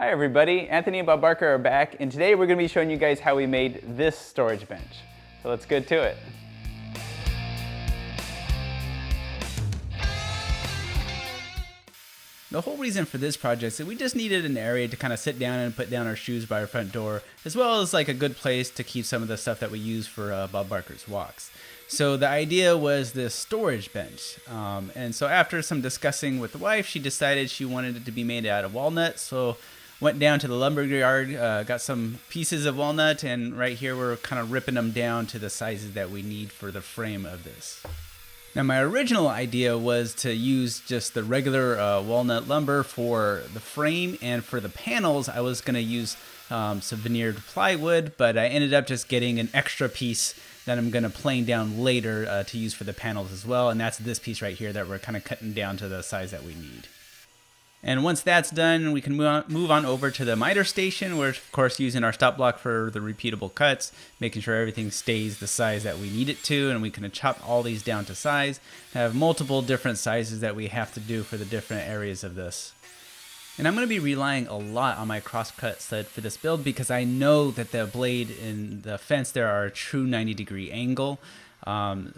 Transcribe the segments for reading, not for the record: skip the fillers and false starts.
Hi everybody, Anthony and Bob Barker are back, and today we're going to be showing you guys how we made this storage bench. So let's get to it. The whole reason for this project is that we just needed an area to kind of sit down and put down our shoes by our front door, as well as like a good place to keep some of the stuff that we use for Bob Barker's walks. So the idea was this storage bench. And so after some discussing with the wife, she decided she wanted it to be made out of walnut. So went down to the lumber yard, got some pieces of walnut, and right here we're kind of ripping them down to the sizes that we need for the frame of this. Now my original idea was to use just the regular walnut lumber for the frame, and for the panels I was going to use some veneered plywood, but I ended up just getting an extra piece that I'm going to plane down later to use for the panels as well, and that's this piece right here that we're kind of cutting down to the size that we need. And once that's done, we can move on over to the miter station. We're of course using our stop block for the repeatable cuts, making sure everything stays the size that we need it to, and we can chop all these down to size. I have multiple different sizes that we have to do for the different areas of this. And I'm going to be relying a lot on my crosscut sled for this build because I know that the blade and the fence there are a true 90-degree angle.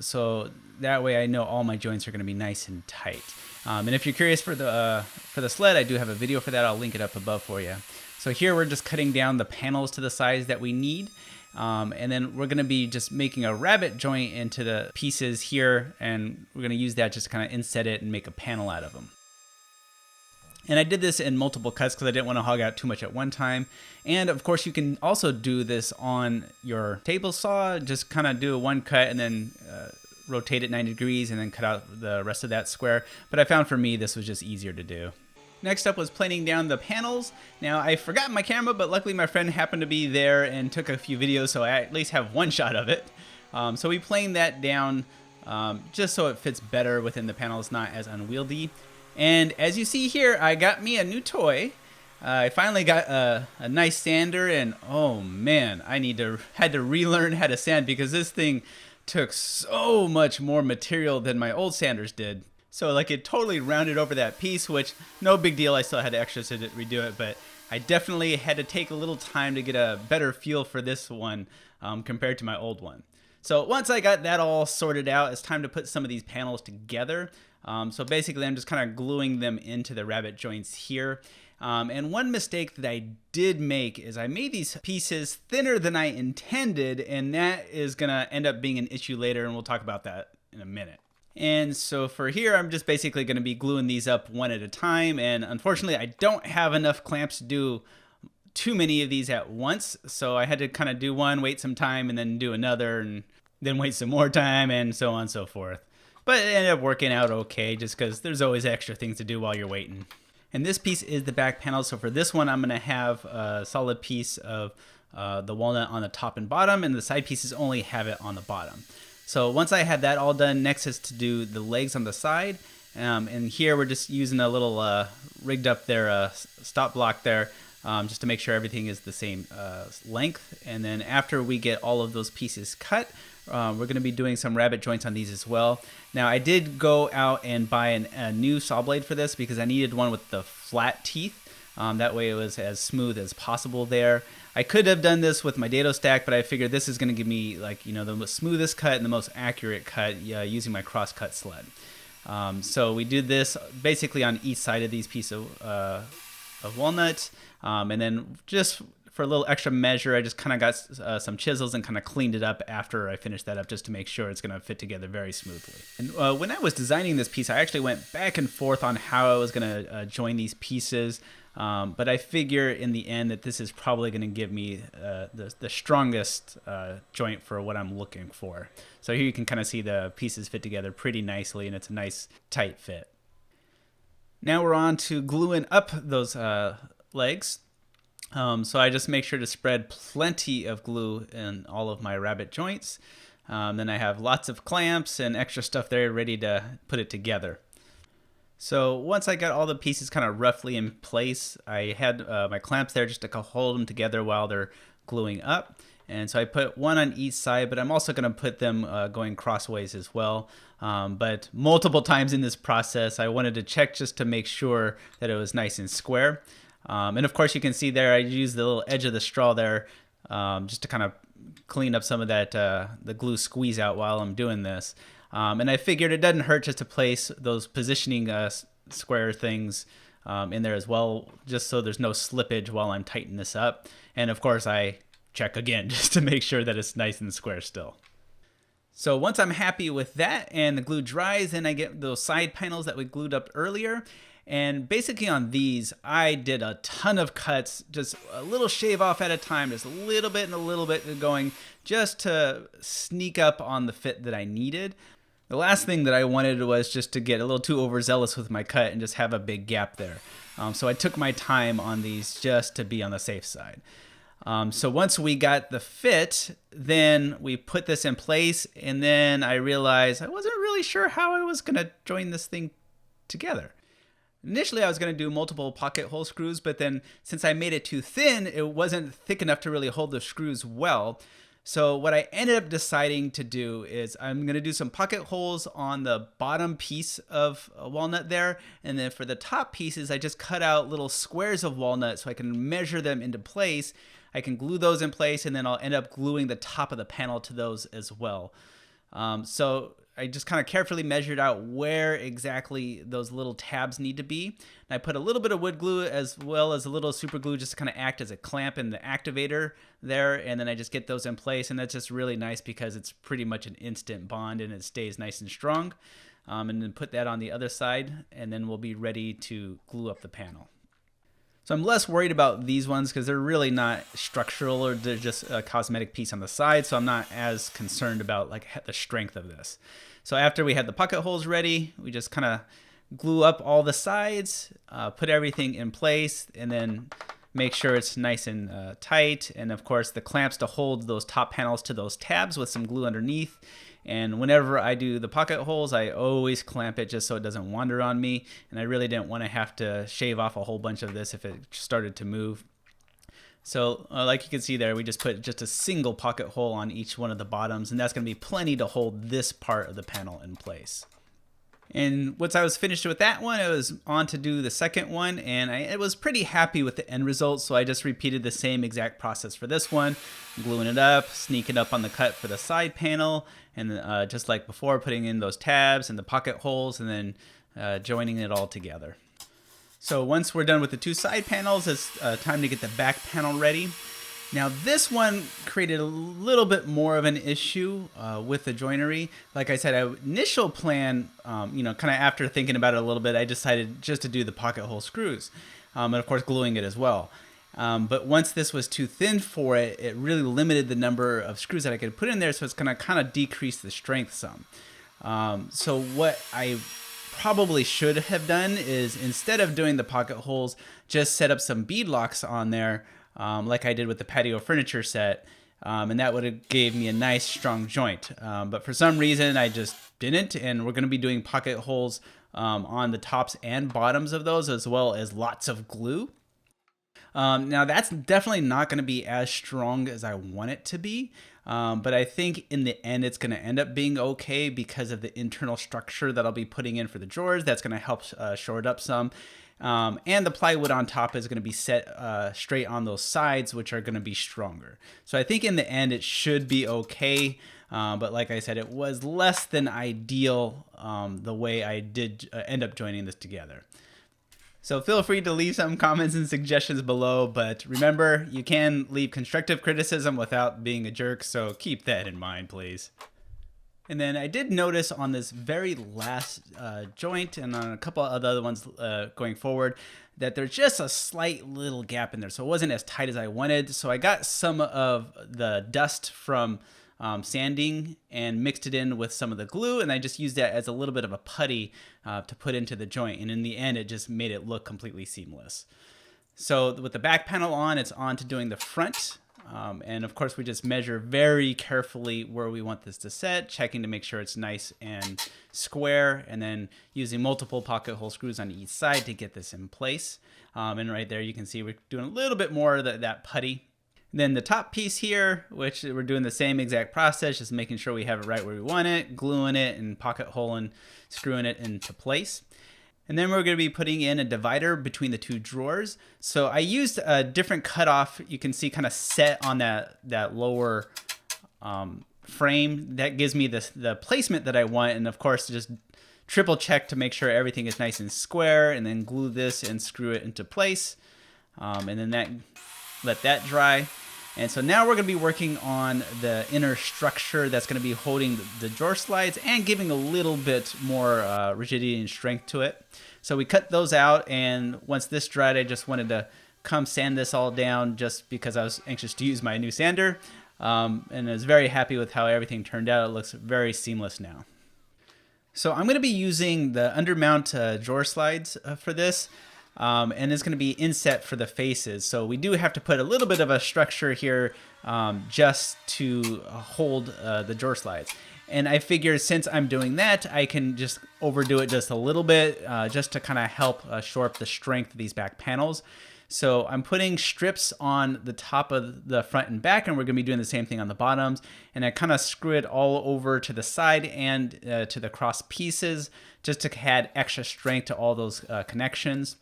So that way I know all my joints are going to be nice and tight. And if you're curious for the sled, I do have a video for that. I'll link it up above for you. So here we're just cutting down the panels to the size that we need. And then we're going to be just making a rabbet joint into the pieces here. And we're going to use that just to kind of inset it and make a panel out of them. And I did this in multiple cuts because I didn't want to hog out too much at one time. And of course you can also do this on your table saw. Just kind of do a one cut and then rotate it 90 degrees and then cut out the rest of that square. But I found for me this was just easier to do. Next up was planing down the panels. Now I forgot my camera, but luckily my friend happened to be there and took a few videos, so I at least have one shot of it. So we planed that down just so it fits better within the panels, not as unwieldy. And as you see here, I got me a new toy. I finally got a nice sander, and oh man, I had to relearn how to sand because this thing took so much more material than my old sanders did. So like it totally rounded over that piece, which no big deal. I still had extras to redo it, but I definitely had to take a little time to get a better feel for this one compared to my old one. So once I got that all sorted out, it's time to put some of these panels together. So basically I'm just kind of gluing them into the rabbet joints here. And one mistake that I did make is I made these pieces thinner than I intended, and that is going to end up being an issue later, and we'll talk about that in a minute. And so for here, I'm just basically going to be gluing these up one at a time, and unfortunately I don't have enough clamps to do too many of these at once, so I had to kind of do one, wait some time, and then do another, and then wait some more time, and so on and so forth. But it ended up working out okay, just because there's always extra things to do while you're waiting. And this piece is the back panel. So for this one, I'm going to have a solid piece of the walnut on the top and bottom, and the side pieces only have it on the bottom. So once I had that all done, next is to do the legs on the side. And here we're just using a little rigged up there stop block there just to make sure everything is the same length. And then after we get all of those pieces cut, we're going to be doing some rabbet joints on these as well. Now I did go out and buy a new saw blade for this because I needed one with the flat teeth. That way it was as smooth as possible there. I could have done this with my dado stack, but I figured this is going to give me the smoothest cut and the most accurate cut using my cross-cut sled. So we did this basically on each side of these pieces of walnut, and then just for a little extra measure, I just kind of got some chisels and kind of cleaned it up after I finished that up just to make sure it's going to fit together very smoothly. And when I was designing this piece, I actually went back and forth on how I was going to join these pieces, but I figure in the end that this is probably going to give me the strongest joint for what I'm looking for. So here you can kind of see the pieces fit together pretty nicely, and it's a nice tight fit. Now we're on to gluing up those legs. So I just make sure to spread plenty of glue in all of my rabbet joints. Then I have lots of clamps and extra stuff there ready to put it together. So once I got all the pieces kind of roughly in place, I had my clamps there just to hold them together while they're gluing up. And so I put one on each side, but I'm also going to put them going crossways as well. But multiple times in this process, I wanted to check just to make sure that it was nice and square. And of course you can see there I use the little edge of the straw there just to kind of clean up some of that the glue squeeze out while I'm doing this. And I figured it doesn't hurt just to place those positioning square things in there as well, just so there's no slippage while I'm tightening this up. And of course I check again just to make sure that it's nice and square still. So once I'm happy with that and the glue dries, then I get those side panels that we glued up earlier. And basically on these, I did a ton of cuts, just a little shave off at a time, just a little bit and a little bit going, just to sneak up on the fit that I needed. The last thing that I wanted was just to get a little too overzealous with my cut and just have a big gap there. So I took my time on these just to be on the safe side. So once we got the fit, then we put this in place, and then I realized I wasn't really sure how I was going to join this thing together. Initially, I was going to do multiple pocket hole screws, but then since I made it too thin, it wasn't thick enough to really hold the screws well. So what I ended up deciding to do is I'm going to do some pocket holes on the bottom piece of walnut there. And then for the top pieces, I just cut out little squares of walnut so I can measure them into place. I can glue those in place, and then I'll end up gluing the top of the panel to those as well. So I just kind of carefully measured out where exactly those little tabs need to be. And I put a little bit of wood glue as well as a little super glue just to kind of act as a clamp and the activator there. And then I just get those in place, and that's just really nice because it's pretty much an instant bond and it stays nice and strong. And then put that on the other side, and then we'll be ready to glue up the panel. So I'm less worried about these ones because they're really not structural, or they're just a cosmetic piece on the side. So I'm not as concerned about like the strength of this. So after we had the pocket holes ready, we just kind of glue up all the sides, put everything in place, and then make sure it's nice and tight. And of course the clamps to hold those top panels to those tabs with some glue underneath. And whenever I do the pocket holes, I always clamp it just so it doesn't wander on me. And I really didn't want to have to shave off a whole bunch of this if it started to move. So like you can see there, we just put just a single pocket hole on each one of the bottoms, and that's going to be plenty to hold this part of the panel in place. And once I was finished with that one, I was on to do the second one, and I was pretty happy with the end result, so I just repeated the same exact process for this one, gluing it up, sneaking up on the cut for the side panel, and just like before, putting in those tabs and the pocket holes, and then joining it all together. So once we're done with the two side panels, it's time to get the back panel ready. Now this one created a little bit more of an issue with the joinery. Like I said, initial plan, kind of after thinking about it a little bit, I decided just to do the pocket hole screws, and of course gluing it as well. But once this was too thin for it, it really limited the number of screws that I could put in there, so it's going to kind of decrease the strength some. So what I probably should have done is, instead of doing the pocket holes, just set up some bead locks on there, like I did with the patio furniture set, and that would have gave me a nice strong joint. But for some reason I just didn't, and we're going to be doing pocket holes on the tops and bottoms of those, as well as lots of glue. Now that's definitely not going to be as strong as I want it to be, but I think in the end it's going to end up being okay because of the internal structure that I'll be putting in for the drawers. That's going to help shore it up some. And the plywood on top is going to be set straight on those sides, which are going to be stronger. So I think in the end it should be okay. But like I said, it was less than ideal the way I did end up joining this together. So feel free to leave some comments and suggestions below, but remember, you can leave constructive criticism without being a jerk, so keep that in mind, please. And then I did notice on this very last joint, and on a couple of other ones going forward, that there's just a slight little gap in there, so it wasn't as tight as I wanted. So I got some of the dust from sanding and mixed it in with some of the glue, and I just used that as a little bit of a putty to put into the joint, and in the end it just made it look completely seamless. So with the back panel on, it's on to doing the front, and of course we just measure very carefully where we want this to set, checking to make sure it's nice and square, and then using multiple pocket hole screws on each side to get this in place. And right there you can see we're doing a little bit more of that putty. Then the top piece here, which we're doing the same exact process, just making sure we have it right where we want it, gluing it and pocket hole and screwing it into place. And then we're going to be putting in a divider between the two drawers. So I used a different cutoff, you can see kind of set on that lower frame. That gives me the placement that I want. And of course, just triple check to make sure everything is nice and square, and then glue this and screw it into place. And then let that dry. And so now we're going to be working on the inner structure that's going to be holding the drawer slides and giving a little bit more rigidity and strength to it. So we cut those out, and once this dried, I just wanted to come sand this all down just because I was anxious to use my new sander. And I was very happy with how everything turned out. It looks very seamless now. So I'm going to be using the undermount drawer slides for this. And it's going to be inset for the faces. So we do have to put a little bit of a structure here just to hold the drawer slides. And I figured since I'm doing that, I can just overdo it just a little bit just to kind of help shore up the strength of these back panels. So I'm putting strips on the top of the front and back, and we're going to be doing the same thing on the bottoms. And I kind of screw it all over to the side and to the cross pieces just to add extra strength to all those connections.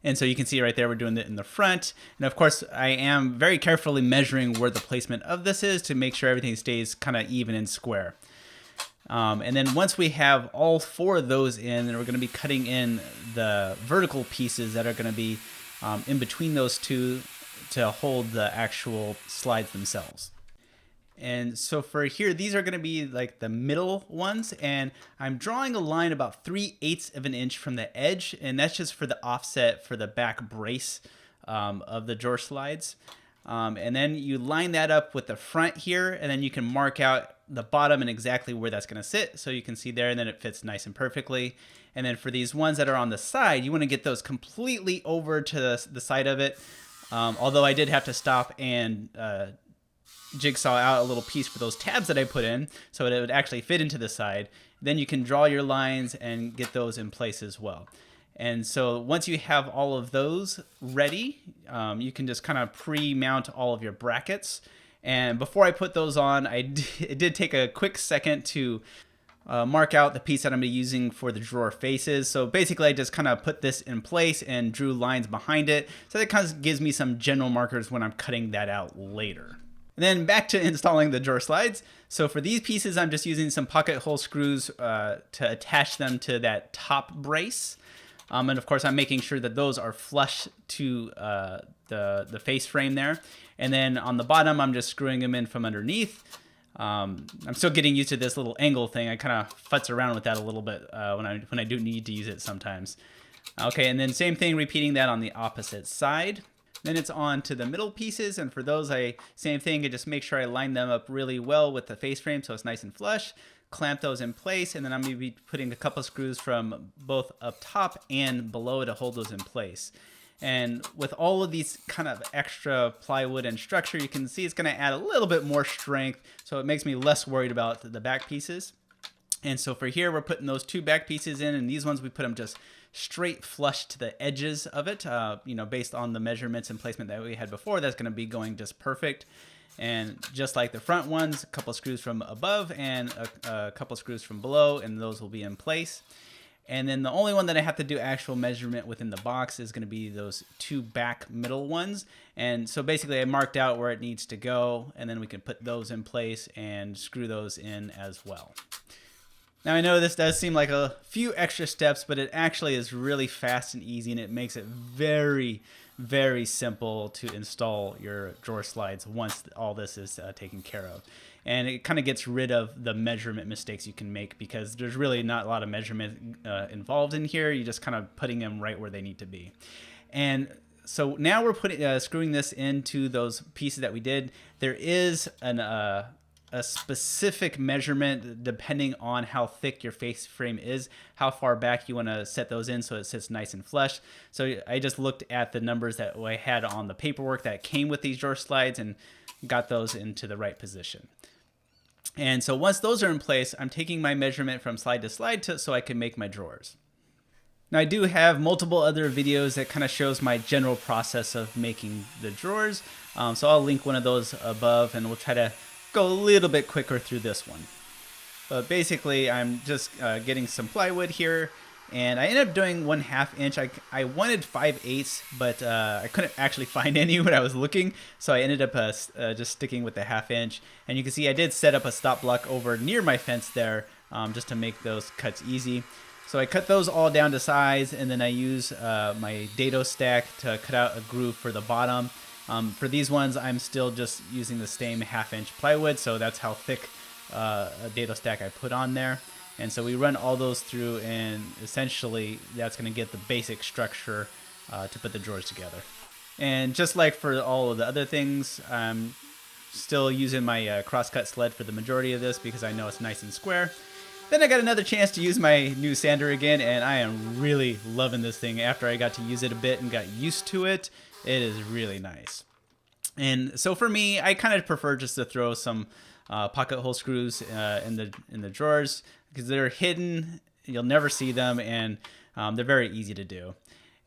And so you can see right there, we're doing it in the front. And of course, I am very carefully measuring where the placement of this is to make sure everything stays kind of even and square. And then once we have all four of those in, then we're going to be cutting in the vertical pieces that are going to be in between those two to hold the actual slides themselves. And so for here, these are going to be like the middle ones, and I'm drawing a line about 3/8 of an inch from the edge, and that's just for the offset for the back brace of the drawer slides. And then you line that up with the front here, and then you can mark out the bottom and exactly where that's going to sit. So you can see there, and then it fits nice and perfectly. And then for these ones that are on the side, you want to get those completely over to the side of it. Although I did have to stop and jigsaw out a little piece for those tabs that I put in so it would actually fit into the side. Then you can draw your lines and get those in place as well. And so once you have all of those ready, you can just kind of pre-mount all of your brackets. And before I put those on, it did take a quick second to mark out the piece that I'm going to be using for the drawer faces. So basically I just kind of put this in place and drew lines behind it. So that kind of gives me some general markers when I'm cutting that out later. And then back to installing the drawer slides. So for these pieces, I'm just using some pocket hole screws to attach them to that top brace. And of course, I'm making sure that those are flush to the face frame there. And then on the bottom, I'm just screwing them in from underneath. I'm still getting used to this little angle thing. I kind of futz around with that a little bit when I do need to use it sometimes. Okay, and then same thing, repeating that on the opposite side. Then it's on to the middle pieces, and for those, same thing, I just make sure I line them up really well with the face frame so it's nice and flush. Clamp those in place, and then I'm going to be putting a couple screws from both up top and below to hold those in place. And with all of these kind of extra plywood and structure, you can see it's going to add a little bit more strength, so it makes me less worried about the back pieces. And so for here, we're putting those two back pieces in, and these ones we put them just straight flush to the edges of it, based on the measurements and placement that we had before. That's going to be going just perfect. And just like the front ones, a couple screws from above and a couple screws from below, and those will be in place. And then the only one that I have to do actual measurement within the box is going to be those two back middle ones. And so basically I marked out where it needs to go, and then we can put those in place and screw those in as well. Now I know this does seem like a few extra steps, but it actually is really fast and easy, and it makes it very, very simple to install your drawer slides once all this is taken care of. And it kind of gets rid of the measurement mistakes you can make, because there's really not a lot of measurement involved in here. You're just kind of putting them right where they need to be. And so now we're screwing this into those pieces that we did. There is a specific measurement depending on how thick your face frame is, how far back you want to set those in so it sits nice and flush. So I just looked at the numbers that I had on the paperwork that came with these drawer slides and got those into the right position. And so once those are in place, I'm taking my measurement from slide to slide so I can make my drawers. Now I do have multiple other videos that kind of shows my general process of making the drawers. So I'll link one of those above, and we'll try to go a little bit quicker through this one. But basically I'm just getting some plywood here, And I ended up doing 1/2 inch. I wanted 5/8, but I couldn't actually find any when I was looking. So I ended up just sticking with the 1/2 inch. And you can see I did set up a stop block over near my fence there just to make those cuts easy. So I cut those all down to size, and then I use my dado stack to cut out a groove for the bottom. For these ones, I'm still just using the same 1/2 inch plywood, so that's how thick a dado stack I put on there. And so we run all those through, and essentially that's going to get the basic structure to put the drawers together. And just like for all of the other things, I'm still using my crosscut sled for the majority of this because I know it's nice and square. Then I got another chance to use my new sander again, and I am really loving this thing. After I got to use it a bit and got used to it, it is really nice. And so for me, I kind of prefer just to throw some pocket hole screws in the drawers because they're hidden. You'll never see them, and they're very easy to do.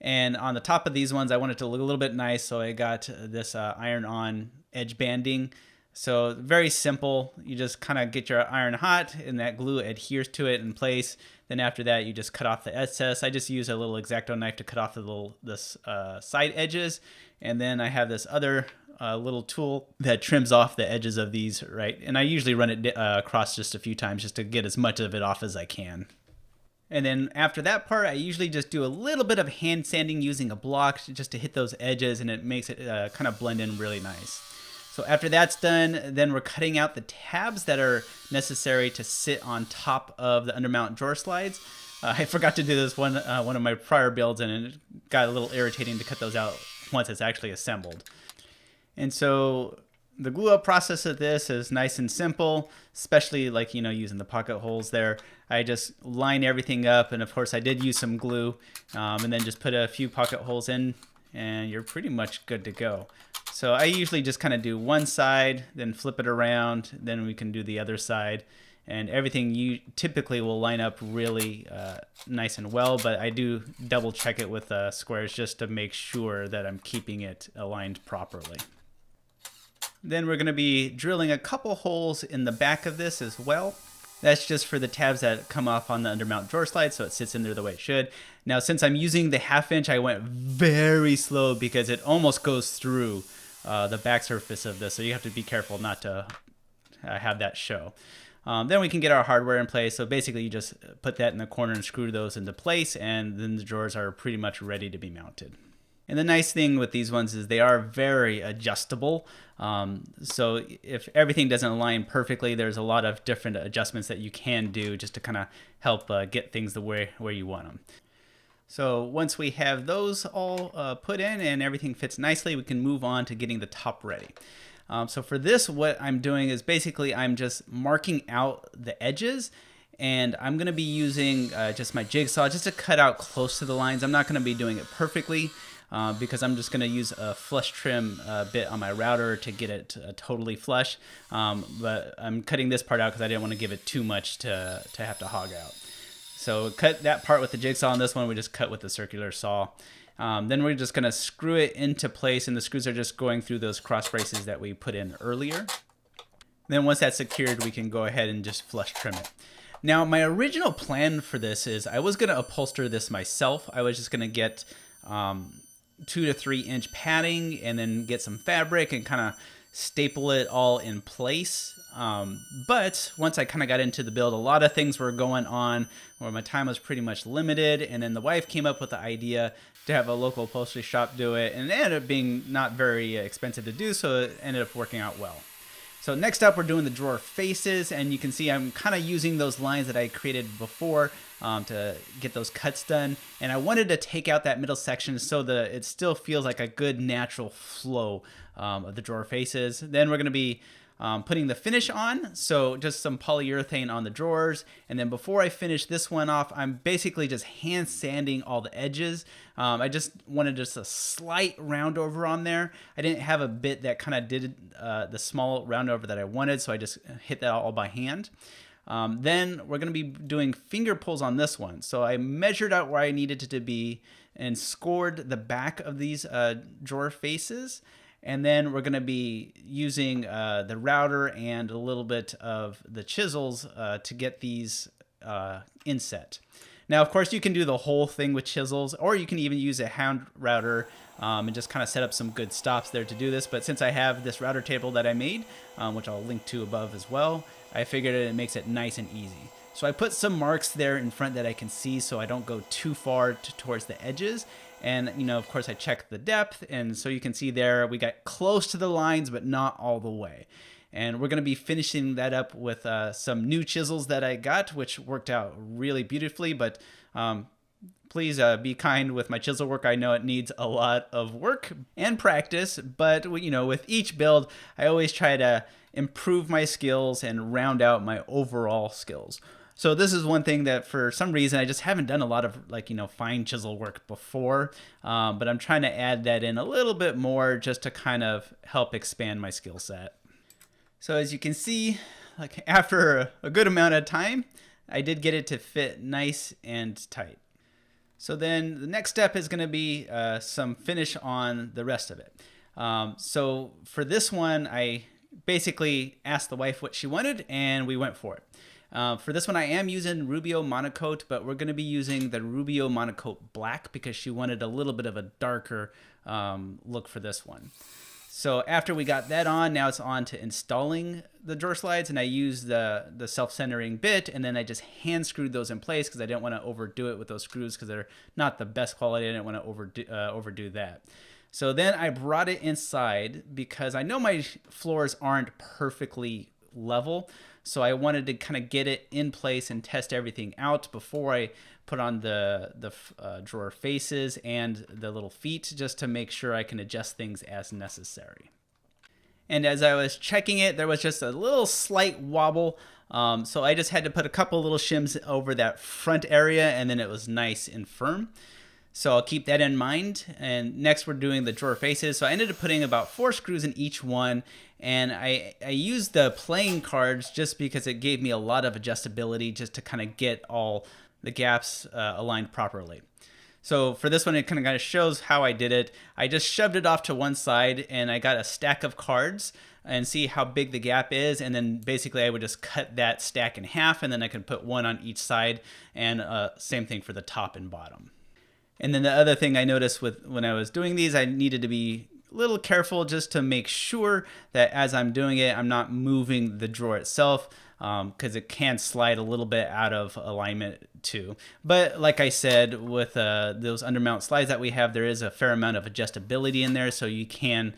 And on the top of these ones, I want it to look a little bit nice, so I got this iron-on edge banding. So very simple. You just kind of get your iron hot, and that glue adheres to it in place. Then after that, you just cut off the excess. I just use a little X-Acto knife to cut off the side edges, and then I have this other little tool that trims off the edges of these, right? And I usually run it across just a few times just to get as much of it off as I can. And then after that part, I usually just do a little bit of hand sanding using a block just to hit those edges, and it makes it kind of blend in really nice. So after that's done, then we're cutting out the tabs that are necessary to sit on top of the undermount drawer slides. I forgot to do this one of my prior builds, and it got a little irritating to cut those out once it's actually assembled. And so the glue up process of this is nice and simple, especially like, using the pocket holes there. I just line everything up, and of course I did use some glue, and then just put a few pocket holes in, and you're pretty much good to go. So I usually just kind of do one side, then flip it around, then we can do the other side. And everything you typically will line up really nice and well, but I do double check it with squares just to make sure that I'm keeping it aligned properly. Then we're going to be drilling a couple holes in the back of this as well. That's just for the tabs that come off on the undermount drawer slide, so it sits in there the way it should. Now, since I'm using the 1/2 inch, I went very slow because it almost goes through the back surface of this, so you have to be careful not to have that show. Then we can get our hardware in place. So basically you just put that in the corner and screw those into place, and then the drawers are pretty much ready to be mounted. And the nice thing with these ones is they are very adjustable. So if everything doesn't align perfectly, there's a lot of different adjustments that you can do just to kind of help get things the way where you want them. So once we have those all put in and everything fits nicely, we can move on to getting the top ready. So for this, what I'm doing is basically I'm just marking out the edges, and I'm going to be using just my jigsaw just to cut out close to the lines. I'm not going to be doing it perfectly because I'm just going to use a flush trim bit on my router to get it totally flush. But I'm cutting this part out because I didn't want to give it too much to have to hog out. So cut that part with the jigsaw, and this one we just cut with the circular saw. Then we're just going to screw it into place, and the screws are just going through those cross braces that we put in earlier. Then once that's secured, we can go ahead and just flush trim it. Now, my original plan for this is I was going to upholster this myself. I was just going to get 2 to 3 inch padding and then get some fabric and kind of staple it all in place. But once I kind of got into the build, a lot of things were going on where my time was pretty much limited. And then the wife came up with the idea to have a local upholstery shop do it. And it ended up being not very expensive to do, so it ended up working out well. So next up, we're doing the drawer faces, and you can see I'm kind of using those lines that I created before to get those cuts done. And I wanted to take out that middle section so that it still feels like a good natural flow of the drawer faces. Then we're going to be putting the finish on, so just some polyurethane on the drawers. And then before I finish this one off, I'm basically just hand sanding all the edges. I just wanted just a slight round over on there. I didn't have a bit that kind of did the small round over that I wanted, so I just hit that all by hand. Then we're going to be doing finger pulls on this one. So I measured out where I needed it to be and scored the back of these drawer faces. And then we're going to be using the router and a little bit of the chisels to get these inset. Now, of course, you can do the whole thing with chisels, or you can even use a hand router and just kind of set up some good stops there to do this. But since I have this router table that I made, which I'll link to above as well, I figured it makes it nice and easy. So I put some marks there in front that I can see so I don't go too far towards the edges. And, of course, I checked the depth. And so you can see there we got close to the lines, but not all the way. And we're going to be finishing that up with some new chisels that I got, which worked out really beautifully. But please be kind with my chisel work. I know it needs a lot of work and practice, but with each build, I always try to improve my skills and round out my overall skills. So this is one thing that for some reason I just haven't done a lot of fine chisel work before, but I'm trying to add that in a little bit more just to kind of help expand my skill set. So as you can see, after a good amount of time, I did get it to fit nice and tight. So then the next step is going to be some finish on the rest of it. So for this one, I basically asked the wife what she wanted and we went for it. For this one, I am using Rubio Monocoat, but we're going to be using the Rubio Monocoat Black because she wanted a little bit of a darker look for this one. So after we got that on, now it's on to installing the drawer slides, and I used the self-centering bit, and then I just hand screwed those in place because I didn't want to overdo it with those screws because they're not the best quality. I didn't want to overdo that. So then I brought it inside because I know my floors aren't perfectly level, so I wanted to kind of get it in place and test everything out before I put on the drawer faces and the little feet, just to make sure I can adjust things as necessary. And as I was checking it, there was just a little slight wobble, so I just had to put a couple little shims over that front area, and then it was nice and firm. So I'll keep that in mind. And next we're doing the drawer faces. So I ended up putting about 4 screws in each one. And I used the playing cards just because it gave me a lot of adjustability just to kind of get all the gaps aligned properly. So for this one, it kind of shows how I did it. I just shoved it off to one side and I got a stack of cards and see how big the gap is. And then basically I would just cut that stack in half, and then I could put one on each side, and same thing for the top and bottom. And then the other thing I noticed when I was doing these, I needed to be a little careful just to make sure that as I'm doing it, I'm not moving the drawer itself, because it can slide a little bit out of alignment too. But like I said, with those undermount slides that we have, there is a fair amount of adjustability in there, so you can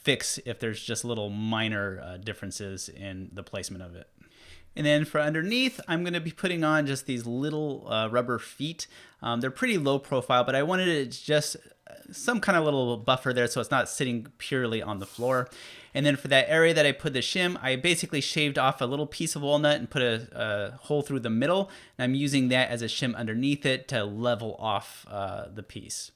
fix if there's just little minor differences in the placement of it. And then for underneath, I'm going to be putting on just these little rubber feet. They're pretty low profile, but I wanted it just some kind of little buffer there so it's not sitting purely on the floor. And then for that area that I put the shim, I basically shaved off a little piece of walnut and put a hole through the middle. And I'm using that as a shim underneath it to level off the piece.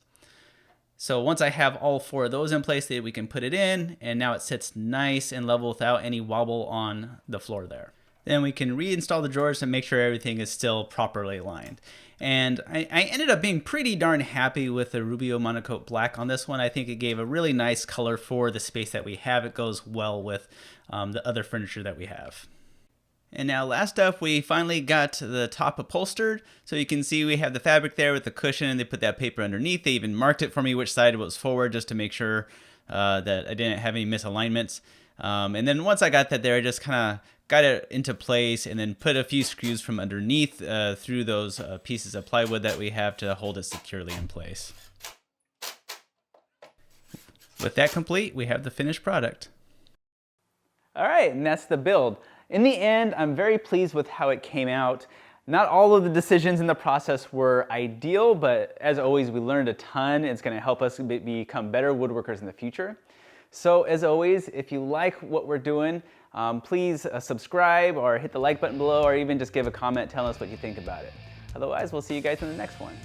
So once I have all 4 of those in place, we can put it in, and now it sits nice and level without any wobble on the floor there. Then we can reinstall the drawers and make sure everything is still properly aligned. And I ended up being pretty darn happy with the Rubio Monocoat Black on this one. I think it gave a really nice color for the space that we have. It goes well with the other furniture that we have. And now last up, we finally got the top upholstered. So you can see we have the fabric there with the cushion, and they put that paper underneath. They even marked it for me which side it was forward, just to make sure that I didn't have any misalignments. And then once I got that there, I just kind of got it into place and then put a few screws from underneath through those pieces of plywood that we have to hold it securely in place. With that complete, we have the finished product. All right, and that's the build. In the end, I'm very pleased with how it came out. Not all of the decisions in the process were ideal, but as always, we learned a ton. It's going to help us become better woodworkers in the future. So as always, if you like what we're doing, please subscribe or hit the like button below, or even just give a comment telling us what you think about it. Otherwise, we'll see you guys in the next one.